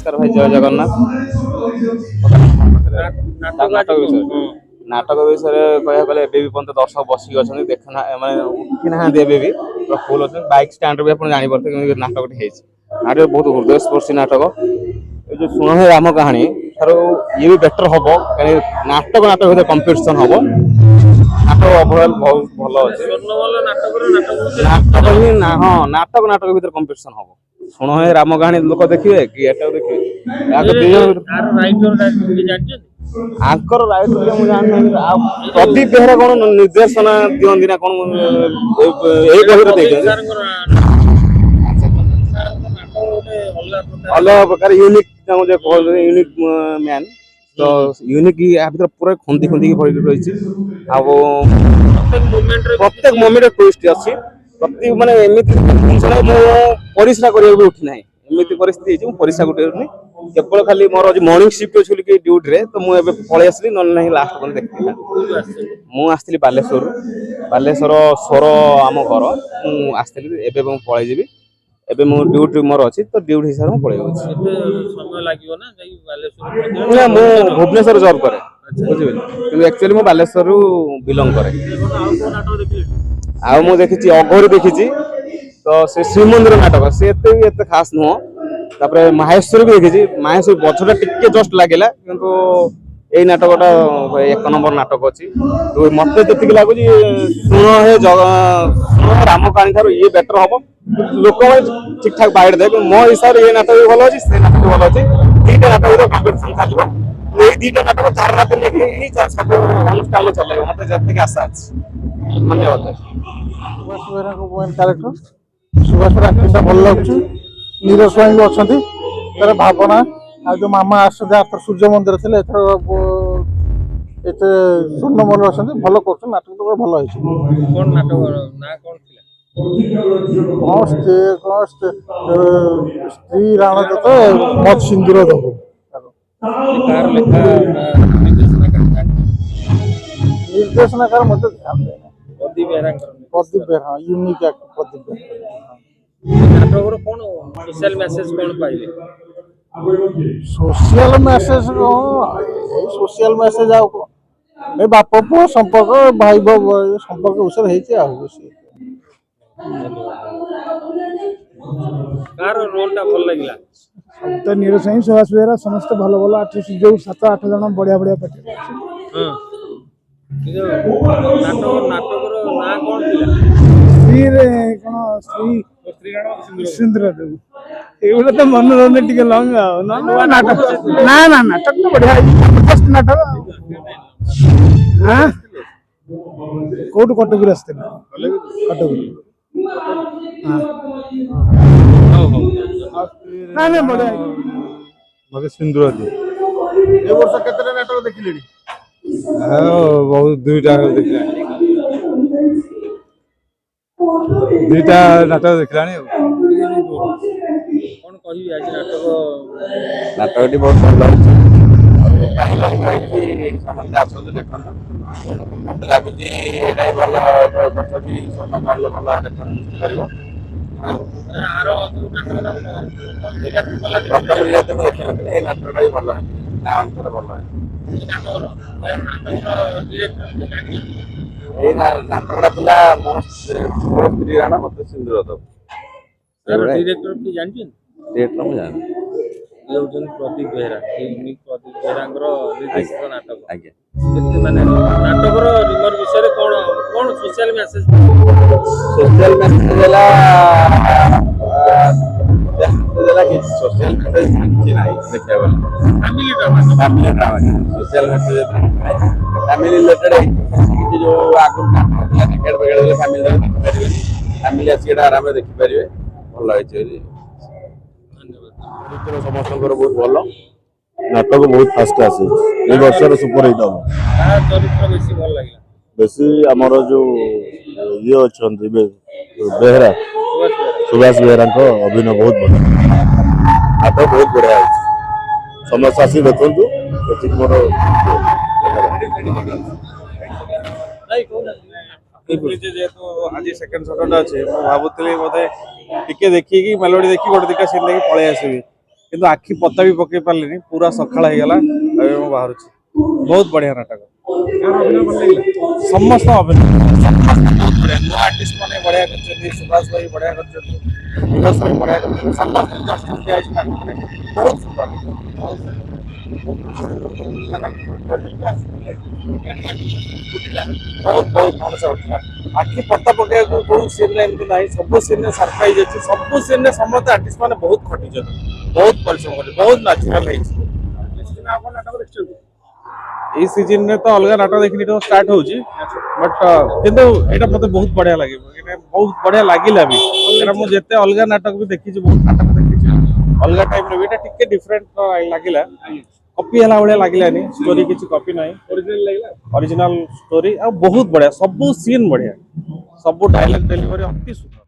नमस्कार भाई जय जगन्नाथ नाटक विषय कह गले पर्यटन दर्शक बसिक अच्छे देखना मानते उठी ना भी फुल अच्छे बैक स्टाण्ड भी आप जापर नाटक बहुत हृदयस्पर्शी नाटक जो सुन है राम कहानी सर ये भी बेटर हम कहीं नाटक नाटक भर कंपिटिशन हम नाटक ओवरऑल बहुत भल अच्छे नाटक ही ना हाँ नाटक नाटक भर कंपिटिशन हम शुण है राम कहानी लोक देखिए कि एटा देखिए आंकर राइटर मुझे प्रदीप बेहरा कौन निर्देशना दिखती ना कौन अलग प्रकार यूनिक यूनिक मैन तो यूनिक पूरा खुंदी खुंदी रही प्रत्येक मोमेंट ट्विस्ट अच्छी प्रत्येक माने एमिति परिश्रा करिया भी उठी नाही एमिति परिस्थिति है परिश्रा गुटे केवल खाली मोर मॉर्निंग शिफ्ट अछि कि ड्यूटी रे तो मु एबे पळे आसली न नाही लास्ट बन देखि मु आस्थिली बालेश्वर सोर आम घर मु आस्थिली एबे मु पळे जेबी एबे मु ड्यूटी मोर अछि तो ड्यूटी हिसाब मु पळे होछि एबे समय लागियो ना जाई बालेश्वर ना मु भुवनेश्वर जॉब करे बुझिबे कि एक्चुअली मु बालेश्वर रु बिलोंग करे आ मु देखिछि अघोरी देखिछि तो से श्रीमंदिर नाटक से एते भी एते खास नुह तापरे माहेश्वर भी देखिछि माहेश्वर बछटा टिके जस्ट लागेला किंतु एई नाटकटा एक नंबर नाटक अछि तो मते जतिक लागुछि सुन हे राम कहानी थारो ये बेटर हबो लोक ठीक ठाक बाइड दे मो हिसाब ये नाटक भी भलो अछि से नाटक भी भलो अछि दीटा नाटक रो कंपटीशन थालिबो ए दीटा नाटक चार रात लेके ही चार सब अनुष्ठान चलेबो मते जते के आशा अछि धन्यवाद सुभाष बेहरा को मेन कैरेक्टर सुभाष एक्टिंग भल लगुच नीरज स्वाई भी अच्छा तार भावना आ जो मामा आसते सूर्य मंदिर थे एते स्वर्णमल अच्छा भल कर नाटक तो भल स्त्री राणा तो मत सिंदूर दब निर्देशनाकार मत ध्यान देना प्रदीप बेहरा यूनिक एक्टर प्रदीप बेहरा नाटक कौन सोशल मेसेज कौन पाइले सोशल मेसेज आ बाप पुओ संपर्क भाई संपर्क विषय कार रोल भल लगिला तो नीरज साई सुभाष बेहरा समस्त भल भल आर्टिस्ट जो 7-8 जन बढ़िया बढ़िया पार्टी नाटक ना कौन स्त्री कौन स्त्री सिंदूर देव एगुला तो मनोरंजन टिके लंग नाटक ना ना नाटक तो बढ़िया फर्स्ट नाटक हाँ कौट कटक आसते कटक ना ना बढ़िया मते सिंदूर दे ए वर्ष केते नाटक देखिलेनी बहुत दुईटा देखला दुईटा नाटक देखलानी कौन कहि आज नाटकटी बहुत भल समस्त देखते लगुच स्त्री राणा मत सिंदूर दब डायरेक्टर की जानछन डायरेक्टर मु जान प्रदीप बेहरा यूनिक प्रदीप बेहरा निर्देशित नाटक आज्ञा माने नाटक रिमर विषय कौन कौन सोशल मेसेज देला कि सोशल मेसेज कि नाही देखिया बोल family drama social message family related कि जो आगु टिकेट वगैरह फैमिली आसीटा आराम देखि परिबे भल होइछ धन्यवाद समस्त बहुत भल नाटक बहुत फास्ट आसी ए वर्षर सुपर हिट हम चरित्र बेसी भल लागिला बेसी हमर जो ये अछंती बेहरा सुभाष बेहरा को अभिनय बहुत बढ़िया नाटक बहुत बढ़िया है समस्त आसी देखंतु ठीक मोर जेहेतु आज सेकेंड शॉट अच्छे भावुली मत टिके देखिकी मेलोडी देखी गोटे दिटा सीन देखी पलि आसबि କିନ୍ତୁ ଆଖି ପତା ବି ପକେଇ ପାରିଲିନି ପୁରା ସକାଳ ହେଇଗଲା ଏବେ ମୁଁ ବାହାରୁଛି ବହୁତ ବଢିଆ ନାଟକ ସମସ୍ତ ଅଭିନୟ ନୂଆ ଆର୍ଟିଷ୍ଟ ମାନେ ବଢିଆ କରିଛନ୍ତି ସୁଭାଷ ଭାଇ ବଢିଆ କରିଛନ୍ତି ବିକାଶ ଭାଇ ବଢିଆ କରିଛନ୍ତି ସମସ୍ତେ ଠିଆ ହେଇଛି ନାଟକରେ ବହୁତ ସୁନ୍ଦର ବହୁତ ମଣିଷ ଉଠିଲା ଆଖି ପତା ପକେଇବାକୁ କୋଉ ସିନ୍ରେ ଏମିତି ନାହିଁ ସବୁ ସିନ୍ରେ ସରପ୍ରାଇଜ ଅଛି ସବୁ ସିନ୍ରେ ସମସ୍ତେ ଆର୍ଟିଷ୍ଟ ମାନେ ବହୁତ ଖଟିଛନ୍ତି ବହୁତ ପରିଶ୍ରମ କରିଛନ୍ତି ବହୁତ ନ୍ୟାଚୁରାଲ ହେଇଛି এই সিজନରେ ତ ଅଲଗା ନାଟକ ଦେଖିନି ତ ଷ୍ଟାର୍ଟ ହଉଛି ବଟ୍ କିନ୍ତୁ ଏଇଟା ମତେ ବହୁତ ବଢିଆ ଲାଗିବ ଏଇଟା ବହୁତ ବଢିଆ ଲାଗିଲା ବି କାରଣ ମୁଁ ଯେତେ ଅଲଗା ନାଟକ ବି ଦେଖିଛି ବହୁତ ନାଟକ ଦେଖିଛି ଅଲଗା ଟାଇପ୍ର ବି ଏଇଟା ଟିକେ ଡିଫରେଣ୍ଟ ଲାଗିଲା କପି ହେଲା ଭଳିଆ ଲାଗିଲାନି ଷ୍ଟୋରି କିଛି କପି ନାହିଁ ଅରିଜିନାଲ ଷ୍ଟୋରି ଆଉ ବହୁତ ବଢିଆ ସବୁ ସିନ୍ ବଢିଆ ସବୁ ଡାଇଲଗ ଡେଲିଭରି ଅତି ସୁନ୍ଦର